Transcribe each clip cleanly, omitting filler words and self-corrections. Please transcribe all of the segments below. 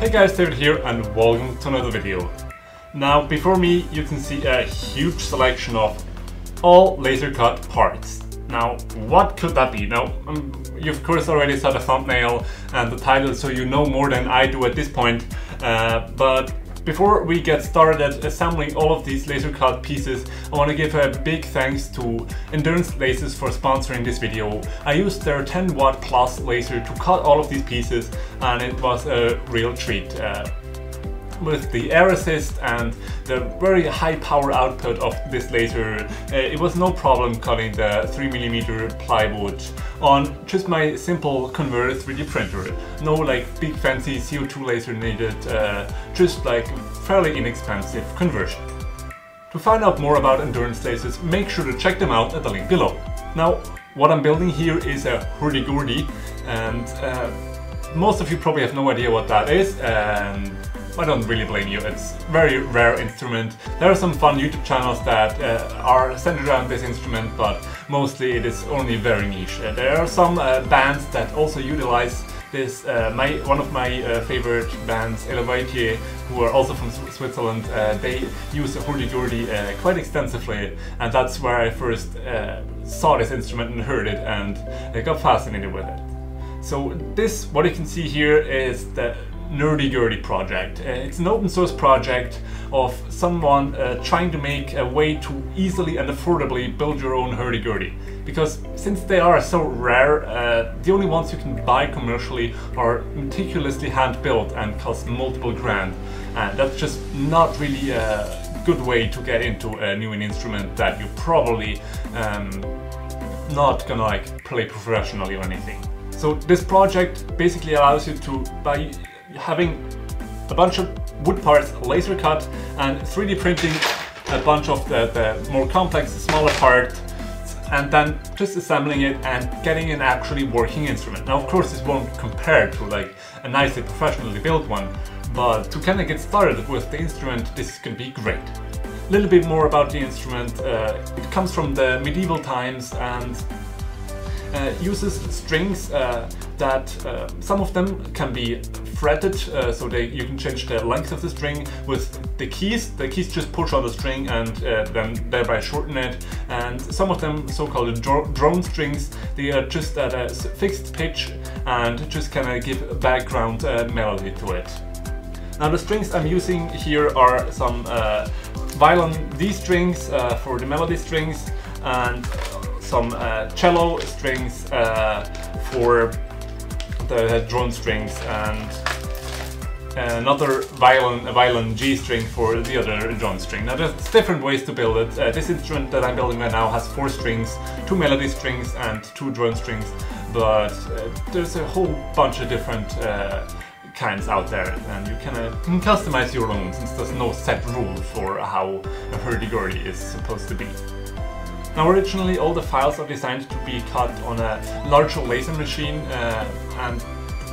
Hey guys, David here and welcome to another video. Now before me you can see a huge selection of all laser cut parts. Now what could that be? Now you of course already saw the thumbnail and the title, so you know more than I do at this point, but before we get started assembling all of these laser cut pieces, I want to give a big thanks to Endurance Lasers for sponsoring this video. I used their 10 watt plus laser to cut all of these pieces and it was a real treat. With the air assist and the very high power output of this laser, it was no problem cutting the 3mm plywood on just my simple converted 3D printer. No like big fancy CO2 laser needed, just like fairly inexpensive conversion. To find out more about Endurance Lasers, make sure to check them out at the link below. Now, what I'm building here is a Hurdy Gurdy, and most of you probably have no idea what that is, and I don't really blame you. It's a very rare instrument. There are some fun YouTube channels that are centered around this instrument, but mostly it is only very niche. There are some bands that also utilize this. One of my favorite bands, Elevator, who are also from Switzerland, they use the Hurdy Gurdy quite extensively, and that's where I first saw this instrument and heard it, and I got fascinated with it. So this, what you can see here, is the Nerdy Gurdy project. It's an open source project of someone trying to make a way to easily and affordably build your own Hurdy Gurdy. Because since they are so rare, the only ones you can buy commercially are meticulously hand built and cost multiple grand. And that's just not really a good way to get into a new instrument that you probably not gonna like play professionally or anything. So this project basically allows you to, by having a bunch of wood parts laser cut and 3D printing a bunch of the more complex, smaller parts, and then just assembling it and getting an actually working instrument. Now of course this won't compare to like a nicely professionally built one, but to kind of get started with the instrument, this can be great. A little bit more about the instrument. It comes from the medieval times and uses strings that some of them can be fretted, so you can change the length of the string with the keys. The keys just push on the string and then thereby shorten it. And some of them, so-called drone strings, they are just at a fixed pitch and just kind of give a background melody to it. Now the strings I'm using here are some violin D strings for the melody strings, and some cello strings for the drone strings, and another violin G string for the other drone string. Now there's different ways to build it. This instrument that I'm building right now has 4 strings, 2 melody strings and 2 drone strings, but there's a whole bunch of different kinds out there, and you can customize your own, since there's no set rule for how a Hurdy Gurdy is supposed to be. Now originally all the files are designed to be cut on a larger laser machine, and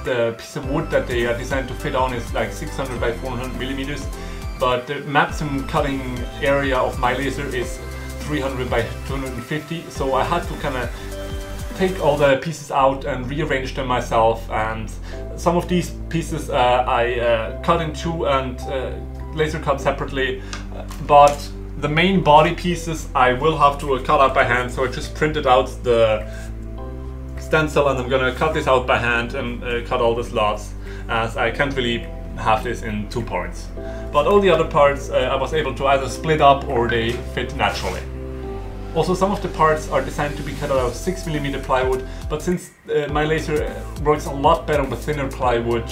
the piece of wood that they are designed to fit on is like 600 by 400 millimeters, but the maximum cutting area of my laser is 300 by 250, so I had to kind of take all the pieces out and rearrange them myself, and some of these pieces I cut in two and laser cut separately, but the main body pieces I will have to cut out by hand, so I just printed out the stencil and I'm gonna cut this out by hand and cut all the slots, as I can't really have this in 2 parts. But all the other parts I was able to either split up or they fit naturally. Also, some of the parts are designed to be cut out of 6mm plywood, but since my laser works a lot better with thinner plywood,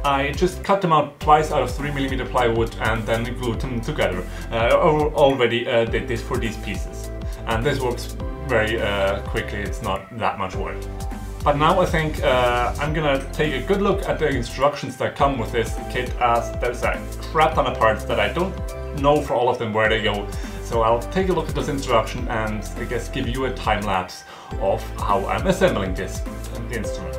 I just cut them out twice out of 3mm plywood and then glued them together. I already did this for these pieces, and this works very quickly. It's not that much work. But now I think I'm gonna take a good look at the instructions that come with this kit, as there's a crap ton of parts that I don't know for all of them where they go. So I'll take a look at this instruction and I guess give you a time lapse of how I'm assembling this instrument.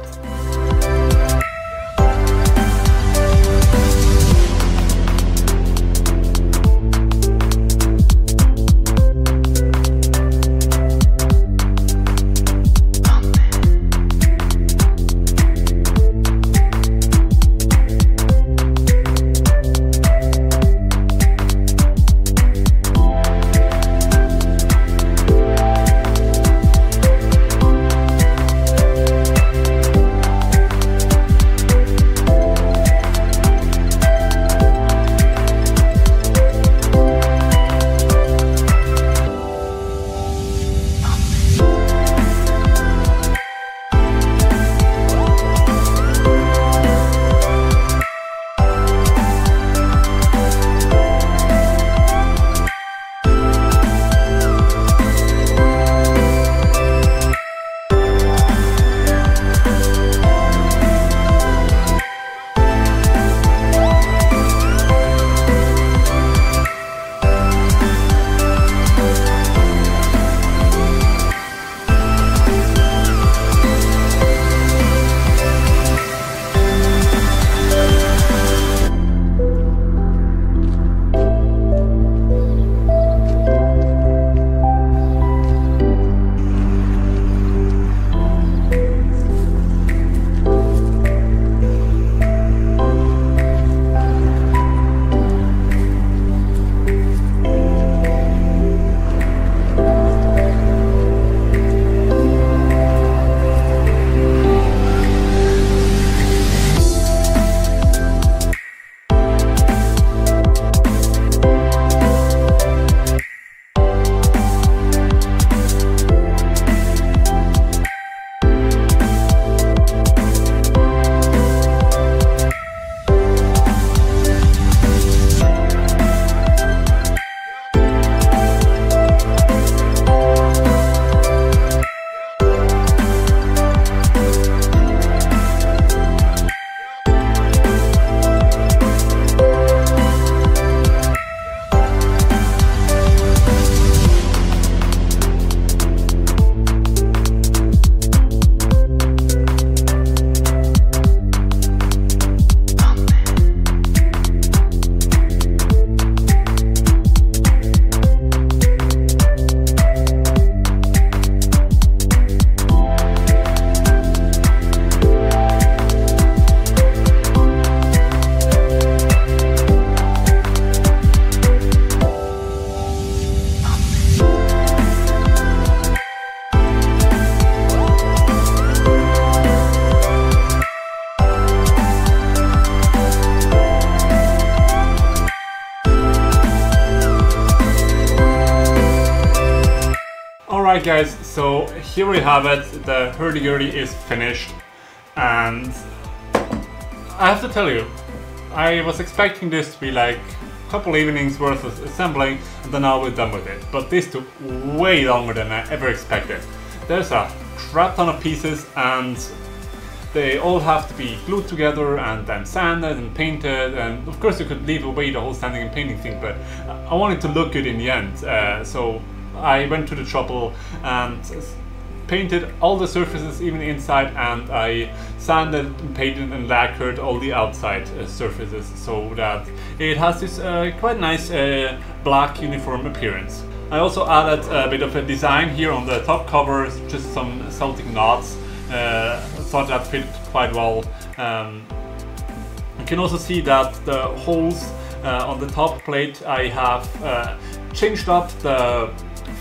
guys, so here we have it. The Hurdy Gurdy is finished, and I have to tell you, I was expecting this to be like a couple evenings worth of assembling, and then I was done with it. But this took way longer than I ever expected. There's a crap ton of pieces, and they all have to be glued together and then sanded and painted, and of course you could leave away the whole sanding and painting thing, but I wanted to look good in the end, so I went to the trouble and painted all the surfaces, even inside, and I sanded and painted and lacquered all the outside surfaces so that it has this quite nice black uniform appearance. I also added a bit of a design here on the top cover, just some Celtic knots. Thought that fit quite well. You can also see that the holes on the top plate, I have changed up the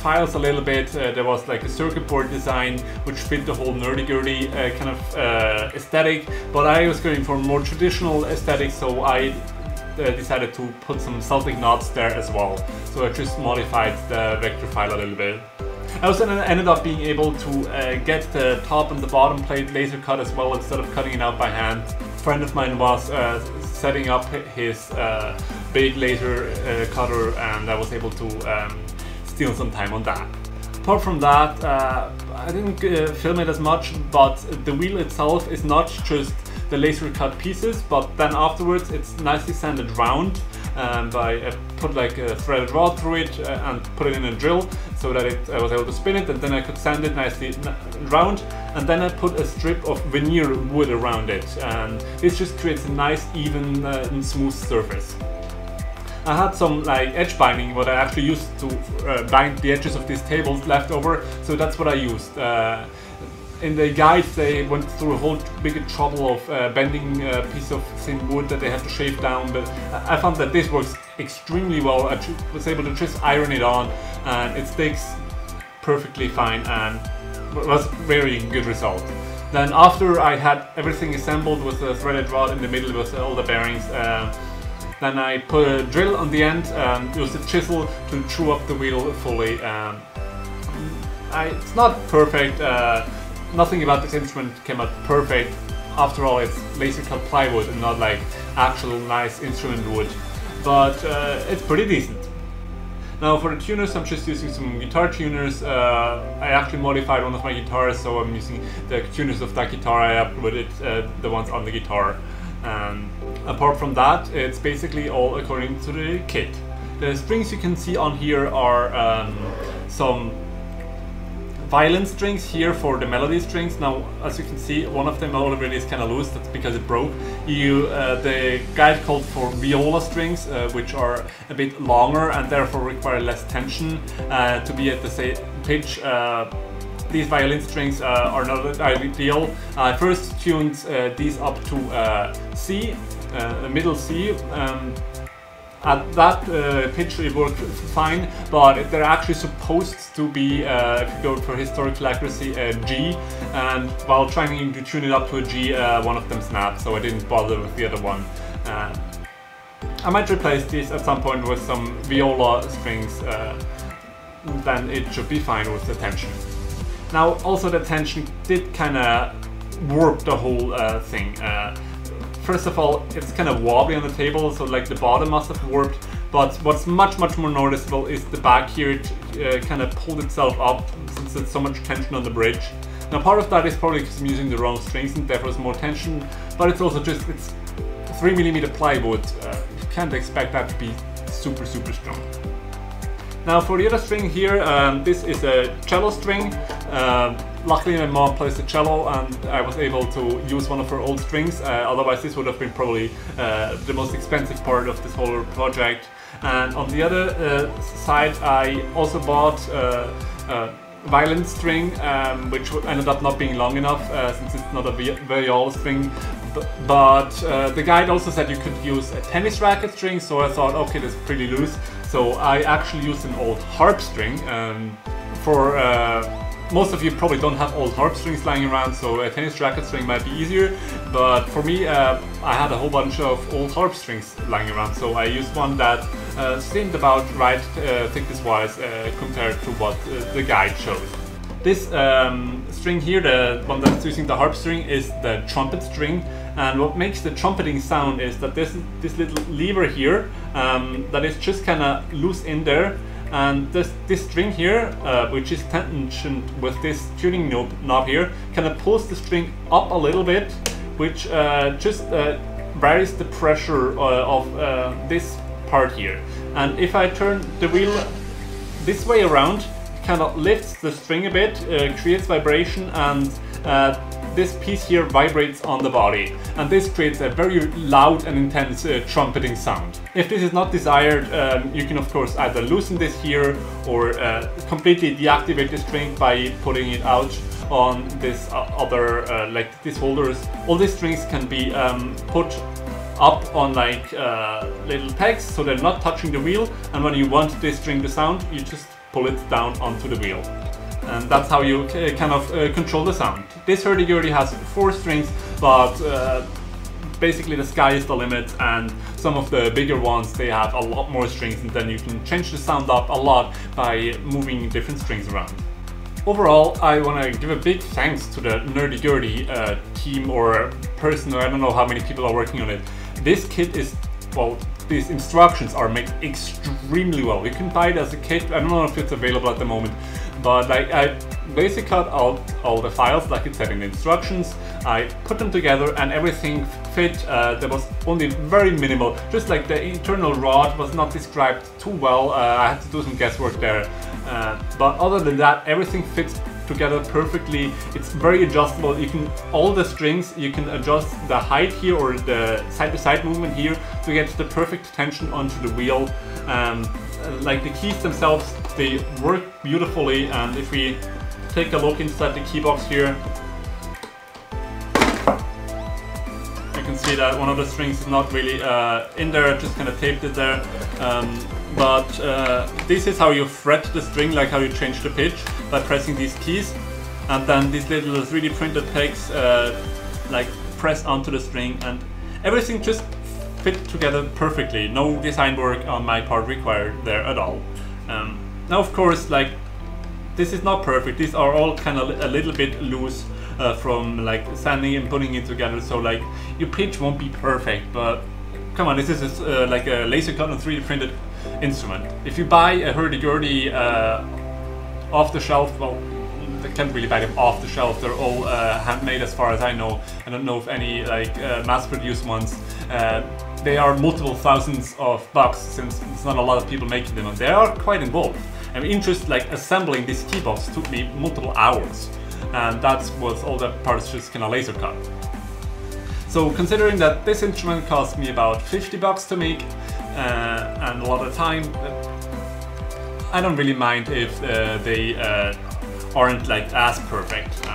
files a little bit. There was like a circuit board design which fit the whole Nerdy Gurdy kind of aesthetic, but I was going for more traditional aesthetic, so I decided to put some Celtic knots there as well. So I just modified the vector file a little bit. I also ended up being able to get the top and the bottom plate laser cut as well, instead of cutting it out by hand. A friend of mine was setting up his big laser cutter, and I was able to steal some time on that. Apart from that, I didn't film it as much, but the wheel itself is not just the laser cut pieces, but then afterwards it's nicely sanded round. I put like a threaded rod through it and put it in a drill so that I was able to spin it, and then I could sand it nicely round, and then I put a strip of veneer wood around it, and this just creates a nice even and smooth surface. I had some like edge binding, what I actually used to bind the edges of these tables left over, so that's what I used. In the guides they went through a whole big trouble of bending a piece of thin wood that they had to shave down, but I found that this works extremely well. I was able to just iron it on, and it sticks perfectly fine, and was very good result. Then after I had everything assembled with a threaded rod in the middle with all the bearings, then I put a drill on the end and used a chisel to chew up the wheel fully. It's not perfect. Nothing about this instrument came out perfect. After all, it's laser cut plywood and not like actual nice instrument wood, but it's pretty decent. Now for the tuners, I'm just using some guitar tuners. I actually modified one of my guitars, so I'm using the tuners of that guitar. I uploaded the ones on the guitar. Apart from that, it's basically all according to the kit. The strings you can see on here are some violin strings here for the melody strings. Now, as you can see, one of them already is kind of loose. That's because it broke. The guide called for viola strings, which are a bit longer and therefore require less tension to be at the same pitch. These violin strings are not ideal. I first tuned these up to C, middle C. At that pitch it worked fine, but they're actually supposed to be, if you go for historical accuracy, a G, and while trying to tune it up to a G, one of them snapped, so I didn't bother with the other one. I might replace these at some point with some viola strings, then it should be fine with the tension. Now also the tension did kind of warp the whole thing. First of all, it's kind of wobbly on the table, so like the bottom must have warped, but what's much more noticeable is the back here. It kind of pulled itself up since there's so much tension on the bridge. Now part of that is probably because I'm using the wrong strings and therefore there's more tension, but it's also just, it's 3mm plywood. You can't expect that to be super strong. Now for the other string here, this is a cello string. Luckily my mom plays the cello and I was able to use one of her old strings, otherwise this would have been probably the most expensive part of this whole project. And on the other side I also bought a violin string, which ended up not being long enough since it's not a viola string. But the guide also said you could use a tennis racket string, so I thought, okay, that's pretty loose. So I actually used an old harp string. For most of you probably don't have old harp strings lying around, so a tennis racket string might be easier. But for me, I had a whole bunch of old harp strings lying around, so I used one that seemed about right thickness-wise compared to what the guide shows. This string here, the one that's using the harp string, is the trumpet string, and what makes the trumpeting sound is that this little lever here that is just kind of loose in there, and this string here, which is tensioned with this tuning knob here, kind of pulls the string up a little bit, which just varies the pressure of this part here. And if I turn the wheel this way around, kind of lifts the string a bit, creates vibration, and this piece here vibrates on the body, and this creates a very loud and intense trumpeting sound. If this is not desired, you can of course either loosen this here or completely deactivate the string by putting it out on this other like these holders. All these strings can be put up on like little pegs so they're not touching the wheel, and when you want this string to sound, you just pull it down onto the wheel, and that's how you kind of control the sound. This hurdy-gurdy has 4 strings, but basically the sky is the limit, and some of the bigger ones, they have a lot more strings, and then you can change the sound up a lot by moving different strings around. Overall, I want to give a big thanks to the Nerdy Gurdy team or person, or I don't know how many people are working on it. This kit is, well, these instructions are made extremely well. You can buy it as a kit. I don't know if it's available at the moment, but like I basically cut out all the files like it said in the instructions. I put them together and everything fit. There was only very minimal, just like the internal rod was not described too well. I had to do some guesswork there, but other than that, everything fits together perfectly. It's very adjustable. You can, all the strings, you can adjust the height here or the side-to-side movement here to get the perfect tension onto the wheel. Like the keys themselves, they work beautifully, and if we take a look inside the key box here, you can see that one of the strings is not really in there, just kind of taped it there. But this is how you fret the string, like how you change the pitch, by pressing these keys, and then these little 3D printed pegs like press onto the string, and everything just fit together perfectly. No design work on my part required there at all. Now of course, like, this is not perfect. These are all kind of a little bit loose from like sanding and putting it together, so like your pitch won't be perfect, but come on, this is like a laser cut and 3D printed instrument. If you buy a hurdy-gurdy off the shelf, well, I can't really buy them off the shelf. They're all handmade as far as I know. I don't know if any like mass-produced ones. They are multiple thousands of bucks, since it's not a lot of people making them, and they are quite involved. I mean, just like assembling this key box took me multiple hours, and that's what all the parts just kind of laser cut. So considering that this instrument cost me about 50 bucks to make, and a lot of time, I don't really mind if they aren't like as perfect.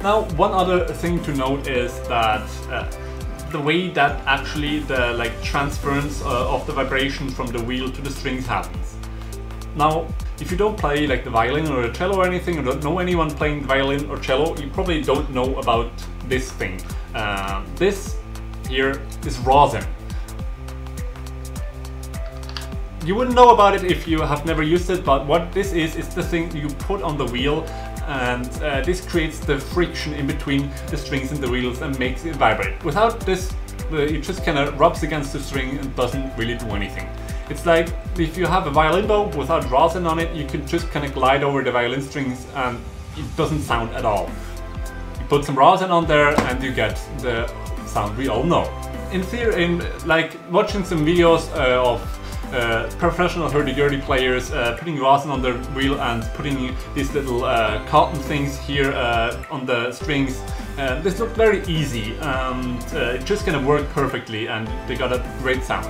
Now, one other thing to note is that the way that actually the like transference of the vibration from the wheel to the strings happens. Now, if you don't play like the violin or the cello or anything, or don't know anyone playing the violin or cello, you probably don't know about this thing. This here is rosin. You wouldn't know about it if you have never used it, but what this is the thing you put on the wheel, and this creates the friction in between the strings and the wheels and makes it vibrate. Without this, it just kind of rubs against the string and doesn't really do anything. It's like if you have a violin bow without rosin on it, you can just kind of glide over the violin strings and it doesn't sound at all. You put some rosin on there and you get the sound we all know. In theory, like watching some videos of professional hurdy-gurdy players putting rosin on their wheel and putting these little cotton things here on the strings, this looked very easy, and it just kind of worked perfectly, and they got a great sound.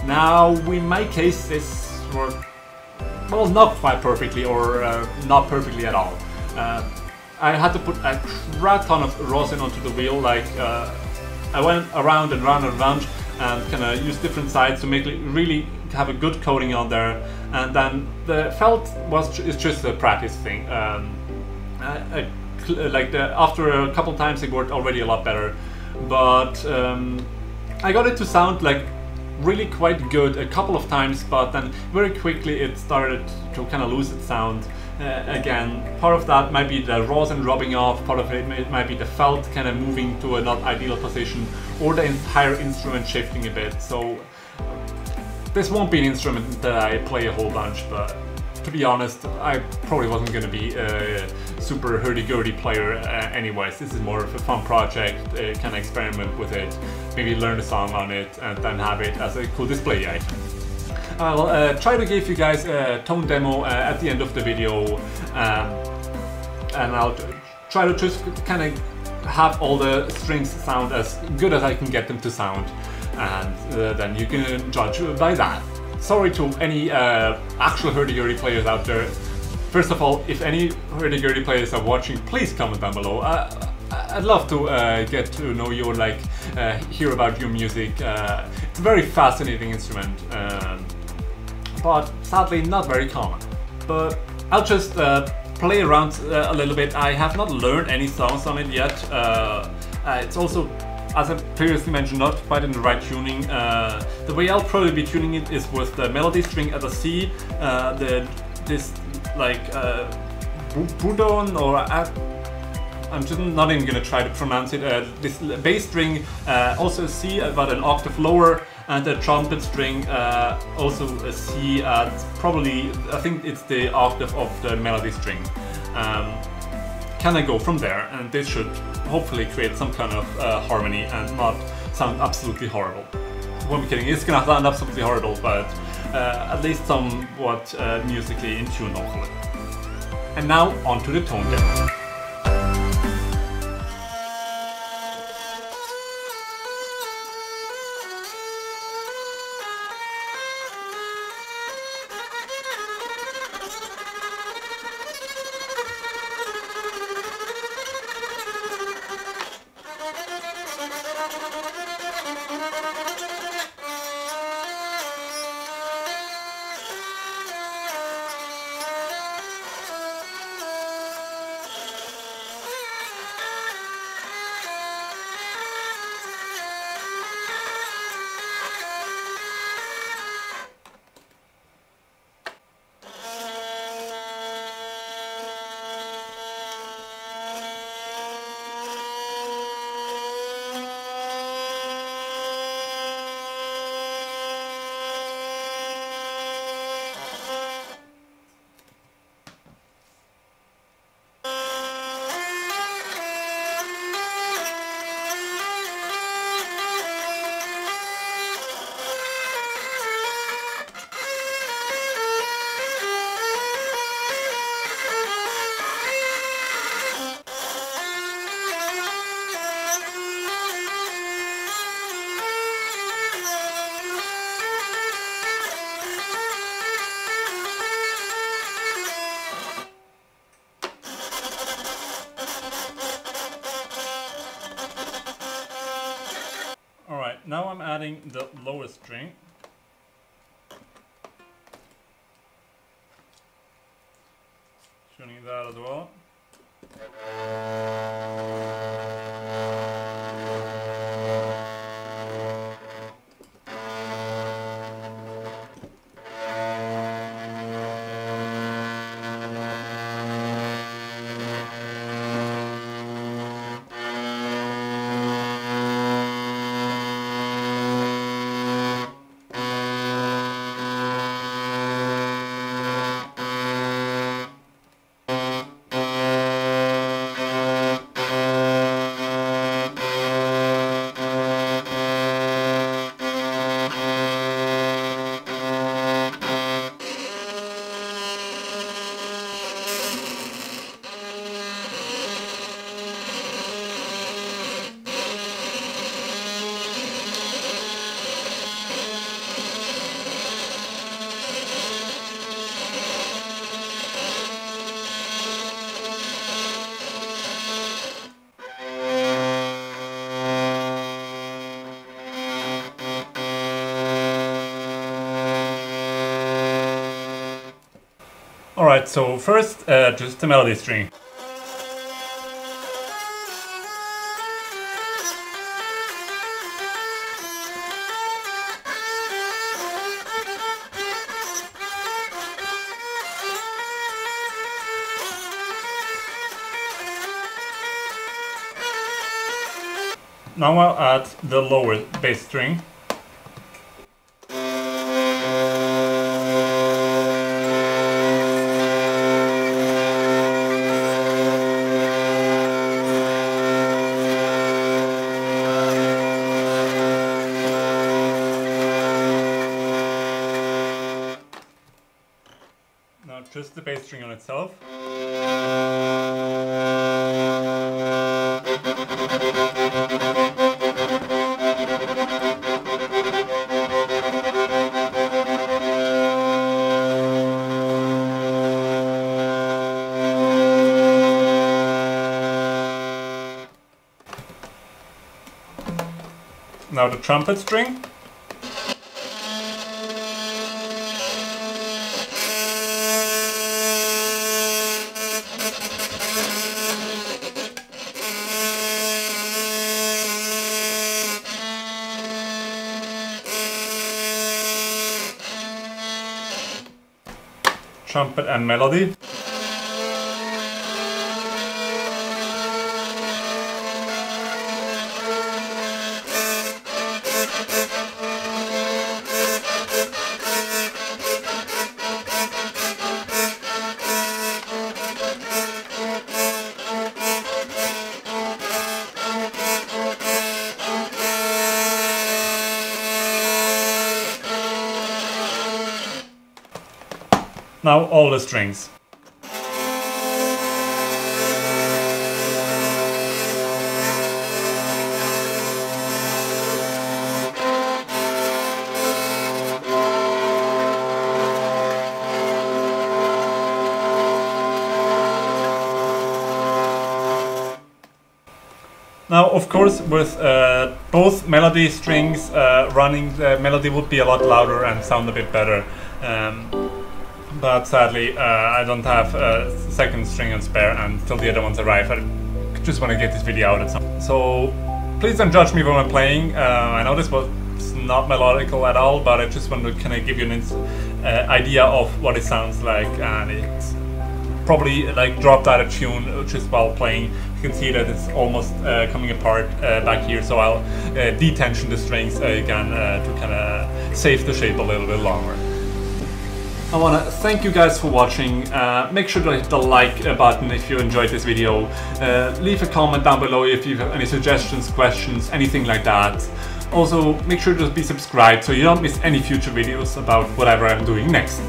Now, in my case, this worked, well, not quite perfectly, or not perfectly at all. I had to put a crap ton of rosin onto the wheel. Like I went around and round and round and kind of used different sides to make it really have a good coating on there. And then the felt is just a practice thing. After a couple times it worked already a lot better, but I got it to sound like really quite good a couple of times, but then very quickly it started to kind of lose its sound. again, part of that might be the rosin rubbing off, part of it might be the felt kind of moving to a not ideal position, or the entire instrument shifting a bit. So this won't be an instrument that I play a whole bunch, but to be honest, I probably wasn't going to be a super hurdy-gurdy player anyways. This is more of a fun project, kind of experiment with it, maybe learn a song on it, and then have it as a cool display item. I'll try to give you guys a tone demo at the end of the video, and I'll try to just kind of have all the strings sound as good as I can get them to sound, and then you can judge by that. Sorry to any actual hurdy-gurdy players out there. First of all, if any hurdy-gurdy players are watching, please comment down below. I'd love to get to know you, or like hear about your music. It's a very fascinating instrument, but sadly not very common. But I'll just play around a little bit. I have not learned any songs on it yet. It's also, as I previously mentioned, not quite in the right tuning. The way I'll probably be tuning it is with the melody string at a C, this like Budon, or I'm just not even gonna try to pronounce it. This bass string also a C, about an octave lower, and the trumpet string also a C at probably, I think it's the octave of the melody string. Can I go from there, and this should hopefully create some kind of harmony and not sound absolutely horrible. Won't be kidding, it's gonna sound absolutely horrible, but at least somewhat musically in tune, hopefully. And now on to the tone demo. Now I'm adding the lower string. Tuning that as well. Alright, so first just the melody string. Now I'll add the lower bass string. Now just the bass string on itself. Now the trumpet string. Trumpet and melody. Now all the strings. Now, of course, with both melody strings running, the melody would be a lot louder and sound a bit better. But sadly, I don't have a second string on spare until the other ones arrive. I just want to get this video out at some point. So please don't judge me when I'm playing. I know this was not melodical at all, but I just want to kind of give you an idea of what it sounds like, and it's probably like dropped out of tune just while playing. You can see that it's almost coming apart back here, so I'll detension the strings again to kind of save the shape a little bit longer. I want to thank you guys for watching. Make sure to hit the like button if you enjoyed this video. Leave a comment down below if you have any suggestions, questions, anything like that. Also, make sure to be subscribed so you don't miss any future videos about whatever I'm doing next.